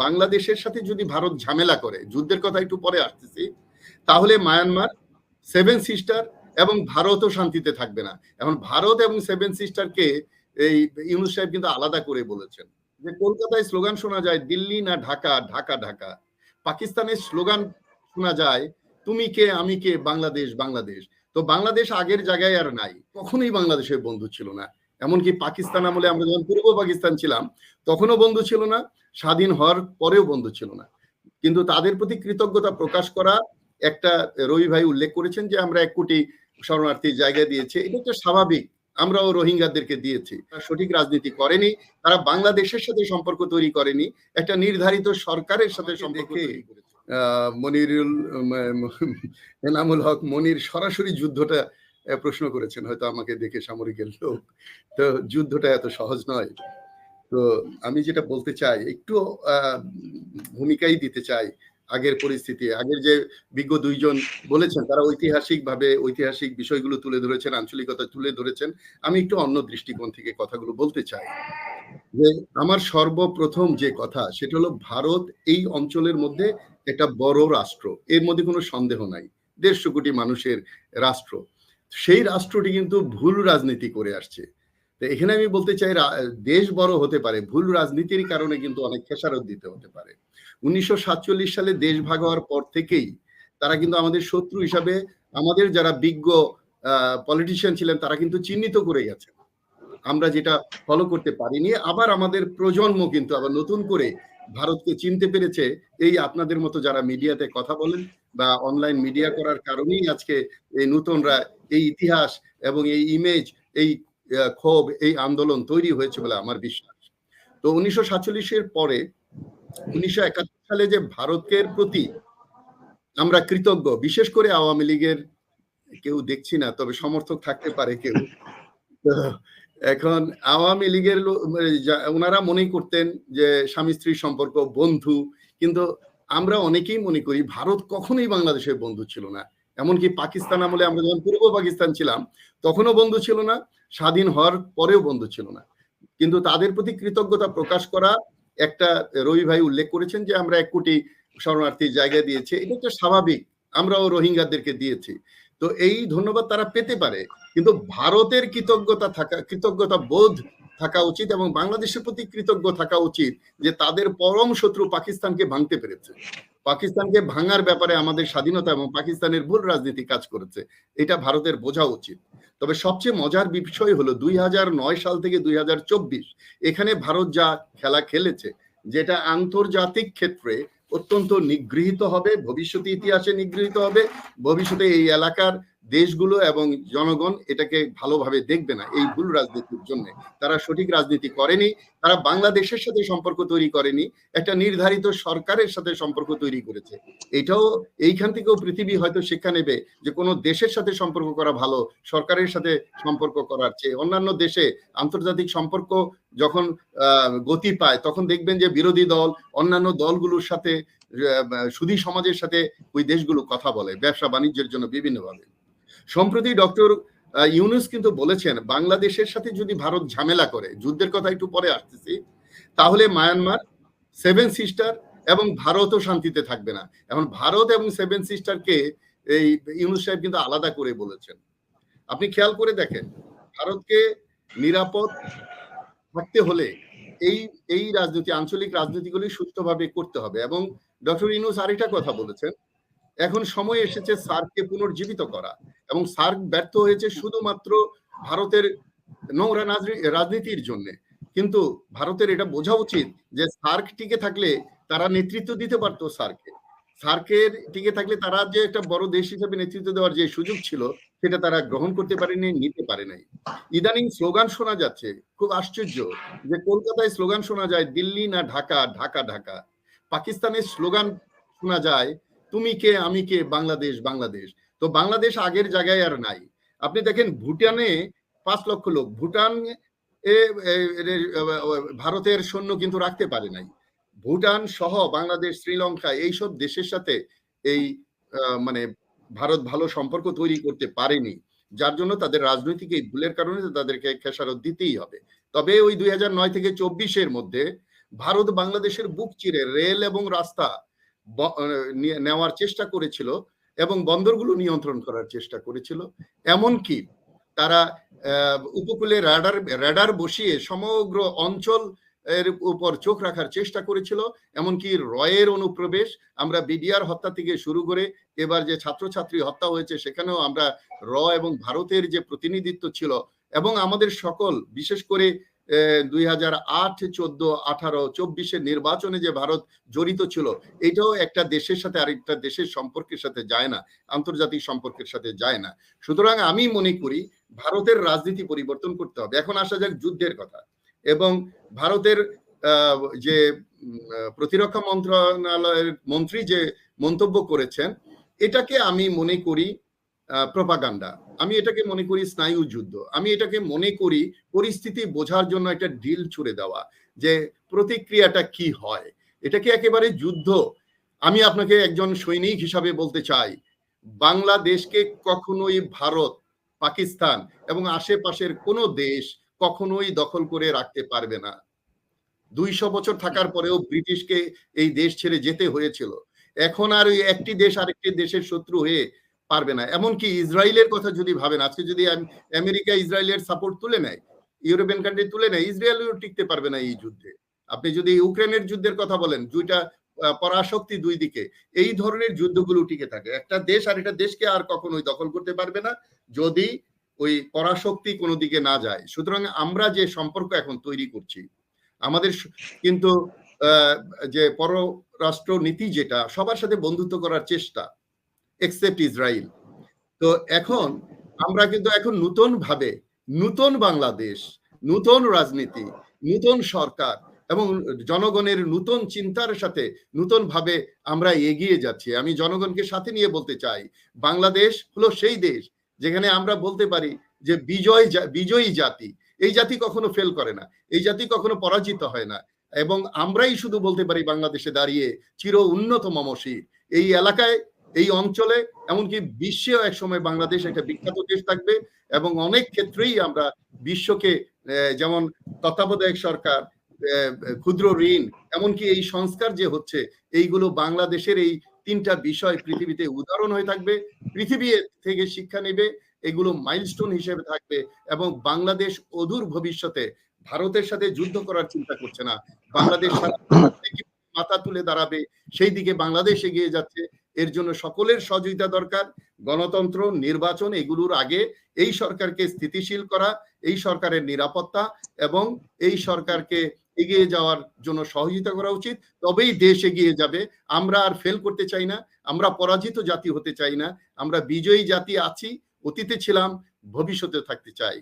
বাংলাদেশের সাথে যদি ভারত ঝামেলা করে, যুদ্ধের কথা একটু পরে আসতেছি, তাহলে মায়ানমার, সেভেন সিস্টার এবং ভারতও শান্তিতে থাকবে না। এখন ভারত এবং সেভেন সিস্টারকে এই ইউনূস সাহেব কিন্তু আলাদা করে বলেছেন যে কলকাতায় স্লোগান শোনা যায় দিল্লি না ঢাকা, ঢাকা ঢাকা। পাকিস্তানের স্লোগান শোনা যায় তুমি কে আমি কে, বাংলাদেশ বাংলাদেশ। তো বাংলাদেশ আগের জায়গায় আর নাই, কখনোই বাংলাদেশের বন্ধু ছিল না। এমনকি পাকিস্তান আমলে আমরা যখন পূর্ব পাকিস্তান ছিলাম তখনও বন্ধু ছিল না, স্বাধীন হওয়ার পরেও বন্ধু ছিল না। কিন্তু তাদের প্রতি কৃতজ্ঞতা প্রকাশ করা একটা, রবি ভাই উল্লেখ করেছেন যে আমরা 1 কোটি শরণার্থীর জায়গা দিয়েছি, এটা তো স্বাভাবিক, আমরাও রোহিঙ্গাদেরকে দিয়েছি। সঠিক রাজনীতি করেনি, তারা বাংলাদেশের সাথে সম্পর্ক তৈরি করেনি, একটা নির্ধারিত সরকারের সাথে সম্পর্ক তৈরি করেছে। এনামুল হক মনির সরাসরি যুদ্ধটা প্রশ্ন করেছেন, হয়তো আমাকে দেখে সামরিকের লোক, তো যুদ্ধটা এত সহজ নয়। তো আমি যেটা বলতে চাই, একটু ভূমিকাই দিতে চাই আগের পরিস্থিতি, আগের যে বিজ্ঞ দুইজন বলেছেন তারা ঐতিহাসিকভাবে ঐতিহাসিক বিষয়গুলো তুলে ধরেছেন, আঞ্চলিকতা তুলে ধরেছেন। আমি একটু অন্য দৃষ্টিকোণ থেকে কথাগুলো বলতে চাই। যে আমার সর্বপ্রথম যে কথা সেটা হলো ভারত এই অঞ্চলের মধ্যে একটা বড় রাষ্ট্র, এর মধ্যে কোনো সন্দেহ নাই, 150 কোটি মানুষের রাষ্ট্র। সেই রাষ্ট্রটি কিন্তু ভুল রাজনীতি করে আসছে। তো এখানে আমি বলতে চাই দেশ বড় হতে পারে, ভুল রাজনীতির কারণে কিন্তু অনেক খেসারত দিতে হতে পারে। 1947 সালে দেশ ভাগ হওয়ার পর থেকেই তারা কিন্তু আমাদের শত্রু হিসাবে আমাদের যারা বিজ্ঞ পলিটিশিয়ান ছিলেন তারা কিন্তু চিহ্নিত করে গেছে। আমরা যেটা ফলো করতে পারিনি, আবার আমাদের প্রজন্ম কিন্তু আবার নতুন করে ভারতকে চিনতে পেরেছে। এই আপনাদের মতো যারা মিডিয়াতে কথা বলেন বা অনলাইন মিডিয়া করার কারণেই আজকে এই নতুনরা এই ইতিহাস এবং এই ইমেজ, এই ক্ষোভ, এই আন্দোলন তৈরি হয়েছে বলে আমার বিশ্বাস। তো 1947-এর পরে 1971 সালে যে ভারতের প্রতি আমরা কৃতজ্ঞ, বিশেষ করে আওয়ামী লীগের কেউ দেখছি না, তবে সমর্থক থাকতে পারে কেউ। এখন আওয়ামী লীগের ওনারা মনে করতেন যে স্বামী স্ত্রীর সম্পর্ক, বন্ধু, কিন্তু আমরা অনেকেই মনে করি ভারত কখনোই বাংলাদেশের বন্ধু ছিল না। এমনকি পাকিস্তান আমলে আমরা যখন পূর্ব পাকিস্তান ছিলাম তখনও বন্ধু ছিল না, স্বাধীন হওয়ার পরেও বন্ধু ছিল না। কিন্তু তাদের প্রতি কৃতজ্ঞতা প্রকাশ করা একটা, রবি ভাই উল্লেখ করেছেন যে আমরা 1 কোটি শরণার্থীর জায়গা দিয়েছি, এটা তো স্বাভাবিক, আমরাও রোহিঙ্গাদেরকে দিয়েছি। তো এই ধন্যবাদ তারা পেতে পারে, কিন্তু ভারতের কৃতজ্ঞতা বোধ থাকা উচিত এবং বাংলাদেশের প্রতি কৃতজ্ঞ থাকা উচিত যে তাদের পরম শত্রু পাকিস্তানকে ভাঙতে পেরেছে। পাকিস্তানকে ভাঙার ব্যাপারে আমাদের স্বাধীনতা এবং পাকিস্তানের ভুল রাজনীতি কাজ করেছে, এটা ভারতের বোঝা উচিত। তবে সবচেয়ে মজার বিষয় হলো 2009 সাল থেকে 2024 এখানে ভারত যা খেলা খেলেছে, যেটা আন্তর্জাতিক ক্ষেত্রে অত্যন্ত নিগৃহীত হবে, ভবিষ্যতে ইতিহাসে নিগৃহীত হবে। ভবিষ্যতে এই এলাকার দেশগুলো এবং জনগণ এটাকে ভালোভাবে দেখবে না এই ভুল রাজনীতির জন্য। তারা সঠিক রাজনীতি করেনি, তারা বাংলাদেশের সাথে সম্পর্ক তৈরি করেনি, একটা নির্ধারিত সরকারের সাথে সম্পর্ক তৈরি করেছে। এটাও এইখান থেকেও পৃথিবী হয়তো শিক্ষা নেবে যে কোনো দেশের সাথে সম্পর্ক করা ভালো সরকারের সাথে সম্পর্ক করার চেয়ে। অন্যান্য দেশে আন্তর্জাতিক সম্পর্ক যখন গতি পায় তখন দেখবেন যে বিরোধী দল অন্যান্য দলগুলোর সাথে, সুধী সমাজের সাথে ওই দেশগুলো কথা বলে ব্যবসা বাণিজ্যের জন্য বিভিন্নভাবে। সম্প্রতি ডক্টর ইউনূস কিন্তু বলেছেন বাংলাদেশের সাথে যদি ভারত ঝামেলা করে, যুদ্ধের কথা একটু পরে আসতেছি, তাহলে মায়ানমার, সেভেন সিস্টার এবং ভারতও শান্তিতে থাকবে না। এখন ভারত এবং সেভেন সিস্টারকে এই ইউনূস সাহেব কিন্তু আলাদা করে বলেছেন। আপনি খেয়াল করে দেখেন, ভারতকে নিরাপদ থাকতে হলে এই রাজনীতি, আঞ্চলিক রাজনীতিগুলি সুস্থভাবে করতে হবে। এবং ডক্টর ইউনূস আরেকটা কথা বলেছেন, এখন সময় এসেছে সার্ককে পুনর্জীবিত করা, এবং সার্ক ব্যর্থ হয়েছে শুধুমাত্র ভারতের নোংরা রাজনীতির জন্য। কিন্তু ভারতের এটা বোঝা উচিত যে সার্ক টিকে থাকলে তারা নেতৃত্ব দিতে পারতো, সার্কের টিকে থাকলে তারা যে একটা বড় দেশ হিসেবে নেতৃত্ব দেওয়ার যে সুযোগ ছিল সেটা তারা গ্রহণ করতে পারেনি, নিতে পারে নাই। ইদানিং স্লোগান শোনা যাচ্ছে, খুব আশ্চর্য যে কলকাতায় স্লোগান শোনা যায় দিল্লি না ঢাকা, ঢাকা ঢাকা। পাকিস্তানের স্লোগান শোনা যায় তুমি কে আমি কে, বাংলাদেশ বাংলাদেশ। তো বাংলাদেশ আগের জায়গায় আর নাই। আপনি দেখেন ভুটানে 5 লক্ষ লোক, ভুটান ভারতের সৈন্য কিন্তু রাখতে পারে নাই। ভুটান সহ বাংলাদেশ, শ্রীলঙ্কা এইসব দেশের সাথে এই মানে ভারত ভালো সম্পর্ক তৈরি করতে পারেনি, যার জন্য তাদের রাজনৈতিক এই ভুলের কারণে তাদেরকে খেসারত দিতেই হবে। তবে ওই 2009 থেকে 24-এর মধ্যে ভারত বাংলাদেশের বুক চিরে রেল এবং রাস্তা নেওয়ার চেষ্টা করেছিল এবং বন্দরগুলো নিয়ন্ত্রণ করার চেষ্টা করেছিল। এমনকি তারা উপকূলে রাডার বসিয়ে সমগ্র অঞ্চল এর উপর চোখ রাখার চেষ্টা করেছিল। এমনকি রয়ের অনুপ্রবেশ, আমরা বিডিআর হত্যা থেকে শুরু করে এবার যে ছাত্রছাত্রী হত্যা হয়েছে সেখানেও আমরা এবং ভারতের যে প্রতিনিধিত্ব ছিল এবং আমাদের সকল বিশেষ করে 2008, 14, 18, 24 নির্বাচনে যে ভারত জড়িত ছিল, এটাও একটা দেশের সাথে আরেকটা দেশের সম্পর্কের সাথে যায় না, আন্তর্জাতিক সম্পর্কের সাথে যায় না। সুতরাং আমি মনে করি ভারতের রাজনীতি পরিবর্তন করতে হবে। এখন আসা যাক যুদ্ধের কথা এবং ভারতের যে প্রতিরক্ষা মন্ত্রণালয়ের মন্ত্রী যে মন্তব্য করেছেন, এটাকে আমি মনে করি প্রপাগান্ডা। আমি এটাকে মনে করি স্নায়ু যুদ্ধ। আমি এটাকে মনে করি পরিস্থিতি বোঝার জন্য একটা ঢিল ছুড়ে দেওয়া, যে প্রতিক্রিয়াটা কি হয়। এটা কি একেবারে যুদ্ধ? আমি আপনাকে একজন সৈনিক হিসাবে বলতে চাই, বাংলাদেশকে কখনোই ভারত, পাকিস্তান এবং আশেপাশের কোনো দেশ কখনোই দখল করে রাখতে পারবে না। 200 বছর থাকার পরেও ব্রিটিশকে এই দেশ ছেড়ে যেতে হয়েছিল। এখন আর ওই একটি দেশ আরেকটি দেশের শত্রু হয়ে পারবে না। এমনকি ইসরায়েলের কথা যদি ভাবেন, আজকে যদি আমেরিকা ইসরায়েলের সাপোর্ট তুলে নেয়, ইউরোপিয়ান কান্ট্রি তুলে নেয়, ইসরায়েলও টিকতে পারবে না এই যুদ্ধে। আপনি যদি ইউক্রেনের যুদ্ধের কথা বলেন, দুইটা পরাশক্তি দুই দিকে, এই ধরনের যুদ্ধগুলো টিকে থাকে। একটা দেশ আর একটা দেশকে আর কখনোই দখল করতে পারবে না যদি ওই পরাশক্তি কোনো দিকে না যায়। সুতরাং আমরা যে সম্পর্ক এখন তৈরি করছি, আমাদের কিন্তু যে পররাষ্ট্র নীতি যেটা সবার সাথে বন্ধুত্ব করার চেষ্টা, এক্সেপ্ট ইসরায়েল। তো এখন আমরা কিন্তু এখন নতুন ভাবে, নতুন বাংলাদেশ, নতুন রাজনীতি, নতুন সরকার এবং জনগণের নতুন চিন্তার সাথে নতুন ভাবে আমরা এগিয়ে যাচ্ছি। আমি জনগণকে সাথে নিয়ে বলতে চাই, বাংলাদেশ হলো সেই দেশ যেখানে আমরা বলতে পারি যে বিজয়ী জাতি। এই জাতি কখনো ফেল করে না, এই জাতি কখনো পরাজিত হয় না এবং আমরাই শুধু বলতে পারি বাংলাদেশে দাঁড়িয়ে চির উন্নত মমশির। এই এলাকায়, এই অঞ্চলে, এমনকি বিশ্বেও এক সময় বাংলাদেশ একটা বিখ্যাত দেশ থাকবে এবং অনেক ক্ষেত্রেই আমরা বিশ্বকে, যেমন তত্ত্বাবধায়ক সরকার, ক্ষুদ্র ঋণ, এমনকি এই সংস্কার যে হচ্ছে, এইগুলো বাংলাদেশের এই 3টা বিষয় পৃথিবীতে উদাহরণ হয়ে থাকবে। পৃথিবী থেকে শিক্ষা নেবে, এগুলো মাইলস্টোন হিসেবে থাকবে এবং বাংলাদেশ অদূর ভবিষ্যতে ভারতের সাথে যুদ্ধ করার চিন্তা করছে না, বাংলাদেশ মাথা তুলে দাঁড়াবে, সেই দিকে বাংলাদেশ এগিয়ে যাচ্ছে। এর জন্য সকলের সহযোগিতা দরকার। গণতন্ত্র, নির্বাচন, এগুলোর আগে এই সরকারকে স্থিতিশীল করা, এই সরকারের নিরাপত্তা এবং এই সরকারকে এগিয়ে যাওয়ার জন্য সহযোগিতা করা উচিত। তবেই দেশ এগিয়ে যাবে। আমরা আর ফেল করতে চাই না, আমরা পরাজিত জাতি হতে চাই না, আমরা বিজয়ী জাতি আছি, অতীতে ছিলাম, ভবিষ্যতে থাকতে চাই।